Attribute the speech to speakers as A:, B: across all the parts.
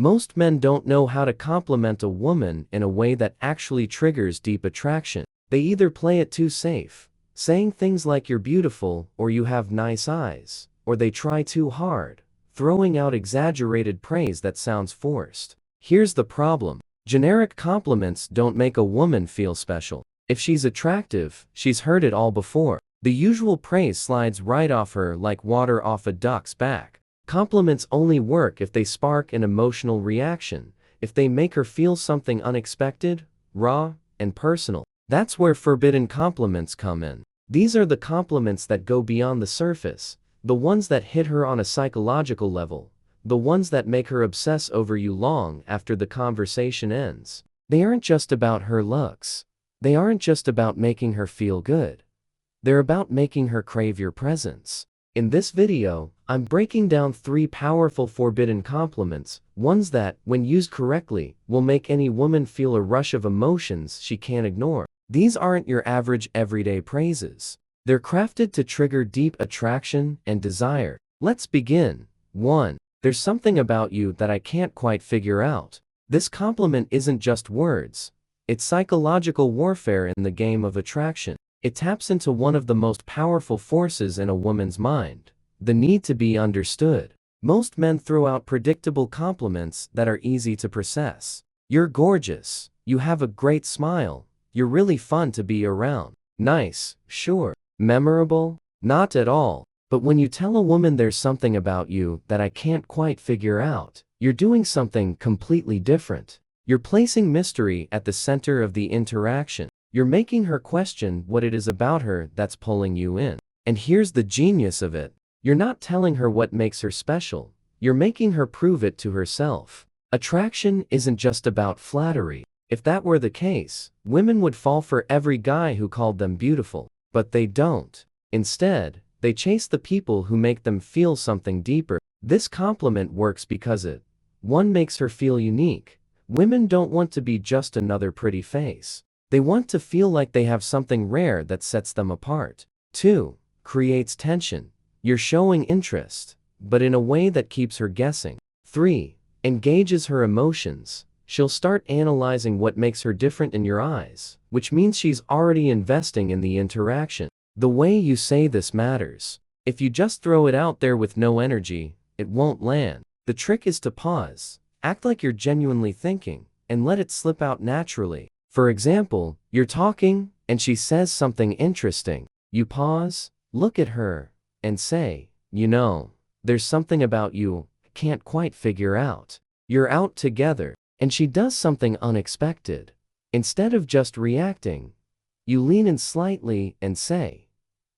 A: Most men don't know how to compliment a woman in a way that actually triggers deep attraction. They either play it too safe, saying things like "you're beautiful" or "you have nice eyes," or they try too hard, throwing out exaggerated praise that sounds forced. Here's the problem. Generic compliments don't make a woman feel special. If she's attractive, she's heard it all before. The usual praise slides right off her like water off a duck's back. Compliments only work if they spark an emotional reaction, if they make her feel something unexpected, raw, and personal. That's where forbidden compliments come in. These are the compliments that go beyond the surface, the ones that hit her on a psychological level, the ones that make her obsess over you long after the conversation ends. They aren't just about her looks. They aren't just about making her feel good. They're about making her crave your presence. In this video, I'm breaking down 3 powerful forbidden compliments, ones that, when used correctly, will make any woman feel a rush of emotions she can't ignore. These aren't your average everyday praises. They're crafted to trigger deep attraction and desire. Let's begin. 1. There's something about you that I can't quite figure out. This compliment isn't just words. It's psychological warfare in the game of attraction. It taps into one of the most powerful forces in a woman's mind, the need to be understood. Most men throw out predictable compliments that are easy to process. "You're gorgeous. You have a great smile. You're really fun to be around." Nice, sure. Memorable? Not at all. But when you tell a woman "there's something about you that I can't quite figure out," you're doing something completely different. You're placing mystery at the center of the interaction. You're making her question what it is about her that's pulling you in. And here's the genius of it. You're not telling her what makes her special. You're making her prove it to herself. Attraction isn't just about flattery. If that were the case, women would fall for every guy who called them beautiful. But they don't. Instead, they chase the people who make them feel something deeper. This compliment works because it, 1. Makes her feel unique. Women don't want to be just another pretty face. They want to feel like they have something rare that sets them apart. 2. Creates tension. You're showing interest, but in a way that keeps her guessing. 3. Engages her emotions. She'll start analyzing what makes her different in your eyes, which means she's already investing in the interaction. The way you say this matters. If you just throw it out there with no energy, it won't land. The trick is to pause, act like you're genuinely thinking, and let it slip out naturally. For example, you're talking, and she says something interesting. You pause, look at her, and say, "You know, there's something about you I can't quite figure out." You're out together, and she does something unexpected. Instead of just reacting, you lean in slightly and say,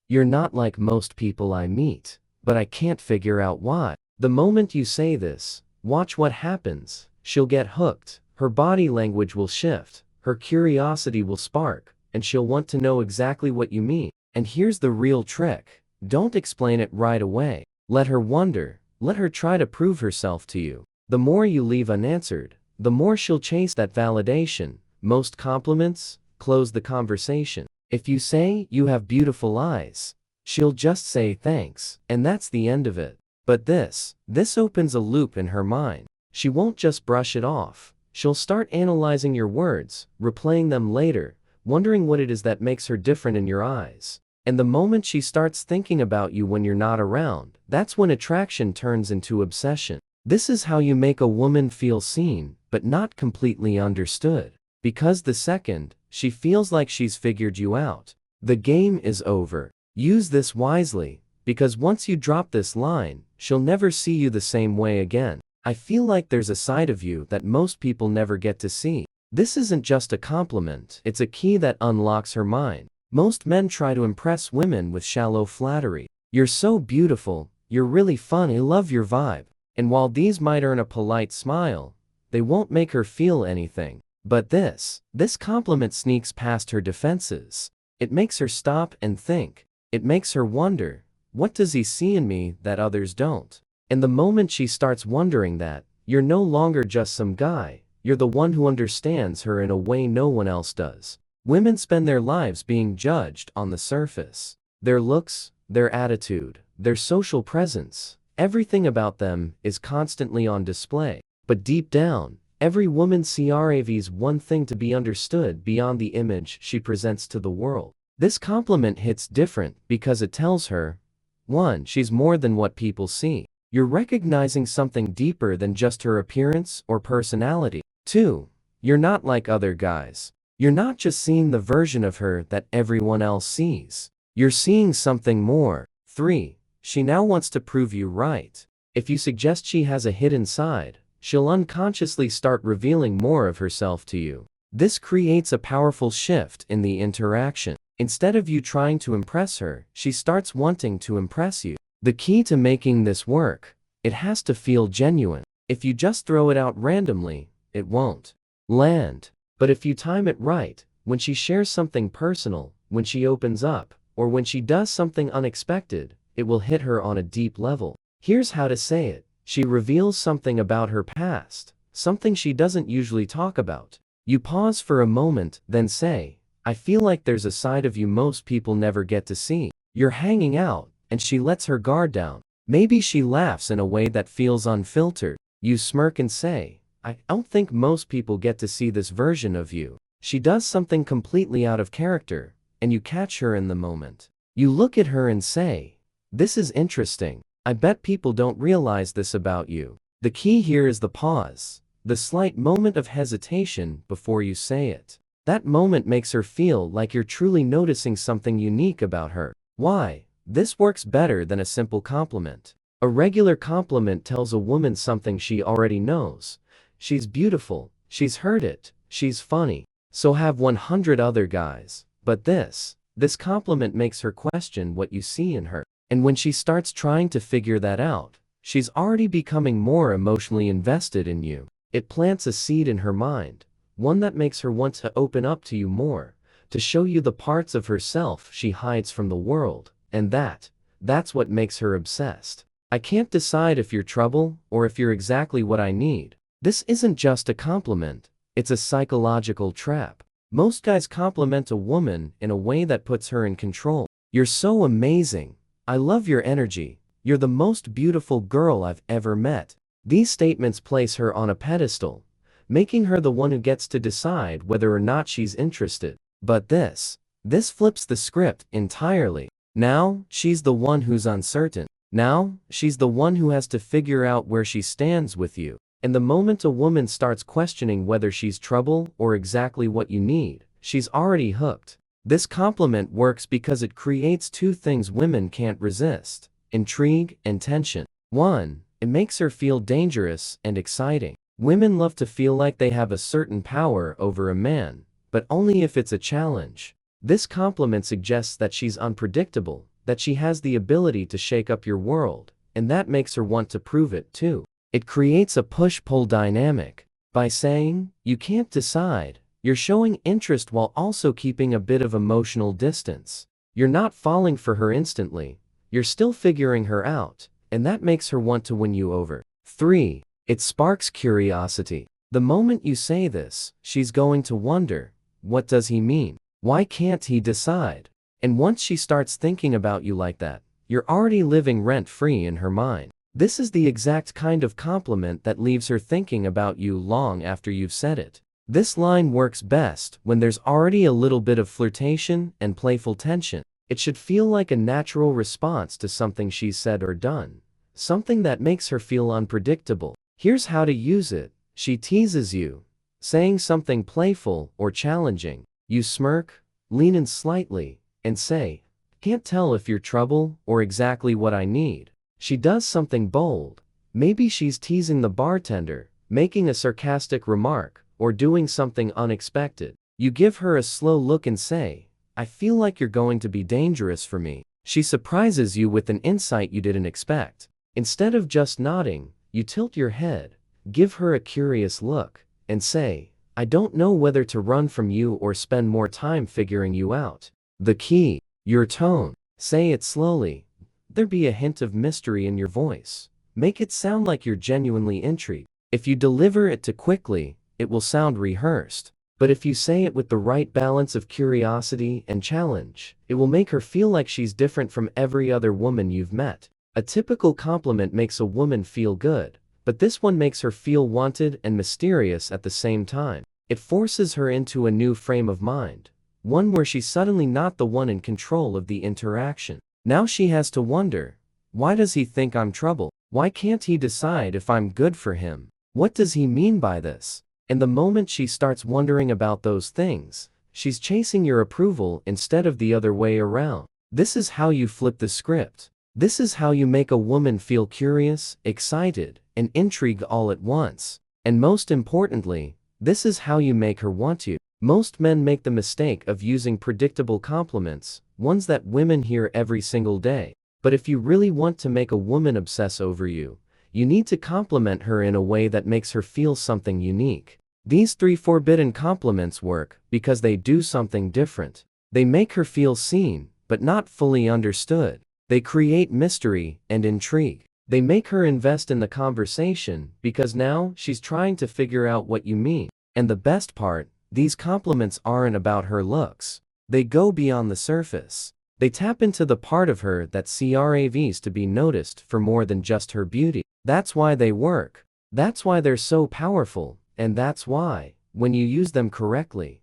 A: "You're not like most people I meet, but I can't figure out why." The moment you say this, watch what happens. She'll get hooked, her body language will shift, her curiosity will spark, and she'll want to know exactly what you mean. And here's the real trick. Don't explain it right away. Let her wonder, let her try to prove herself to you. The more you leave unanswered, the more she'll chase that validation. Most compliments close the conversation. If you say "you have beautiful eyes," she'll just say "thanks," and that's the end of it. But this opens a loop in her mind. She won't just brush it off. She'll start analyzing your words, replaying them later, wondering what it is that makes her different in your eyes. And the moment she starts thinking about you when you're not around, that's when attraction turns into obsession. This is how you make a woman feel seen, but not completely understood. Because the second she feels like she's figured you out, the game is over. Use this wisely, because once you drop this line, she'll never see you the same way again. I feel like there's a side of you that most people never get to see. This isn't just a compliment, it's a key that unlocks her mind. Most men try to impress women with shallow flattery. "You're so beautiful," "You're really fun," "I love your vibe." And while these might earn a polite smile, they won't make her feel anything. But this compliment sneaks past her defenses. It makes her stop and think. It makes her wonder, what does he see in me that others don't? And the moment she starts wondering that, you're no longer just some guy, you're the one who understands her in a way no one else does. Women spend their lives being judged on the surface. Their looks, their attitude, their social presence, everything about them is constantly on display. But deep down, every woman craves one thing: to be understood beyond the image she presents to the world. This compliment hits different because it tells her, 1. She's more than what people see. You're recognizing something deeper than just her appearance or personality. 2. You're not like other guys. You're not just seeing the version of her that everyone else sees. You're seeing something more. 3. She now wants to prove you right. If you suggest she has a hidden side, she'll unconsciously start revealing more of herself to you. This creates a powerful shift in the interaction. Instead of you trying to impress her, she starts wanting to impress you. The key to making this work: it has to feel genuine. If you just throw it out randomly, it won't land. But if you time it right, when she shares something personal, when she opens up, or when she does something unexpected, it will hit her on a deep level. Here's how to say it. She reveals something about her past, something she doesn't usually talk about. You pause for a moment, then say, I feel like there's a side of you most people never get to see. You're hanging out, and she lets her guard down. Maybe she laughs in a way that feels unfiltered. You smirk and say, I don't think most people get to see this version of you. She does something completely out of character, and you catch her in the moment. You look at her and say, this is interesting. I bet people don't realize this about you. The key here is the pause, the slight moment of hesitation before you say it. That moment makes her feel like you're truly noticing something unique about her. Why? This works better than a simple compliment. A regular compliment tells a woman something she already knows. She's beautiful, she's heard it, she's funny. So have 100 other guys. But this compliment makes her question what you see in her. And when she starts trying to figure that out, she's already becoming more emotionally invested in you. It plants a seed in her mind, one that makes her want to open up to you more, to show you the parts of herself she hides from the world. And that's what makes her obsessed. I can't decide if you're trouble or if you're exactly what I need. This isn't just a compliment, it's a psychological trap. Most guys compliment a woman in a way that puts her in control. You're so amazing. I love your energy. You're the most beautiful girl I've ever met. These statements place her on a pedestal, making her the one who gets to decide whether or not she's interested. But this flips the script entirely. Now, she's the one who's uncertain. Now, she's the one who has to figure out where she stands with you. And the moment a woman starts questioning whether she's trouble or exactly what you need, she's already hooked. This compliment works because it creates two things women can't resist: intrigue and tension. 1. It makes her feel dangerous and exciting. Women love to feel like they have a certain power over a man, but only if it's a challenge. This compliment suggests that she's unpredictable, that she has the ability to shake up your world, and that makes her want to prove it too. It creates a push-pull dynamic. By saying, you can't decide, you're showing interest while also keeping a bit of emotional distance. You're not falling for her instantly, you're still figuring her out, and that makes her want to win you over. 3. It sparks curiosity. The moment you say this, she's going to wonder, what does he mean? Why can't he decide? And once she starts thinking about you like that, you're already living rent-free in her mind. This is the exact kind of compliment that leaves her thinking about you long after you've said it. This line works best when there's already a little bit of flirtation and playful tension. It should feel like a natural response to something she's said or done, something that makes her feel unpredictable. Here's how to use it. She teases you, saying something playful or challenging. You smirk, lean in slightly, and say, can't tell if you're trouble or exactly what I need. She does something bold. Maybe she's teasing the bartender, making a sarcastic remark, or doing something unexpected. You give her a slow look and say, I feel like you're going to be dangerous for me. She surprises you with an insight you didn't expect. Instead of just nodding, you tilt your head, give her a curious look, and say, I don't know whether to run from you or spend more time figuring you out. The key, your tone. Say it slowly. There be a hint of mystery in your voice. Make it sound like you're genuinely intrigued. If you deliver it too quickly, it will sound rehearsed. But if you say it with the right balance of curiosity and challenge, it will make her feel like she's different from every other woman you've met. A typical compliment makes a woman feel good, But this one makes her feel wanted and mysterious at the same time. It forces her into a new frame of mind, one where she's suddenly not the one in control of the interaction. Now she has to wonder, why does he think I'm trouble? Why can't he decide if I'm good for him? What does he mean by this? And the moment she starts wondering about those things, she's chasing your approval instead of the other way around. This is how you flip the script. This is how you make a woman feel curious, excited, and intrigued all at once. And most importantly, this is how you make her want you. Most men make the mistake of using predictable compliments, ones that women hear every single day. But if you really want to make a woman obsess over you, you need to compliment her in a way that makes her feel something unique. These 3 forbidden compliments work because they do something different. They make her feel seen, but not fully understood. They create mystery and intrigue. They make her invest in the conversation because now she's trying to figure out what you mean. And the best part, these compliments aren't about her looks. They go beyond the surface. They tap into the part of her that craves to be noticed for more than just her beauty. That's why they work. That's why they're so powerful, and that's why, when you use them correctly,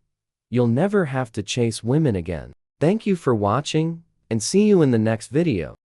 A: you'll never have to chase women again. Thank you for watching, and see you in the next video.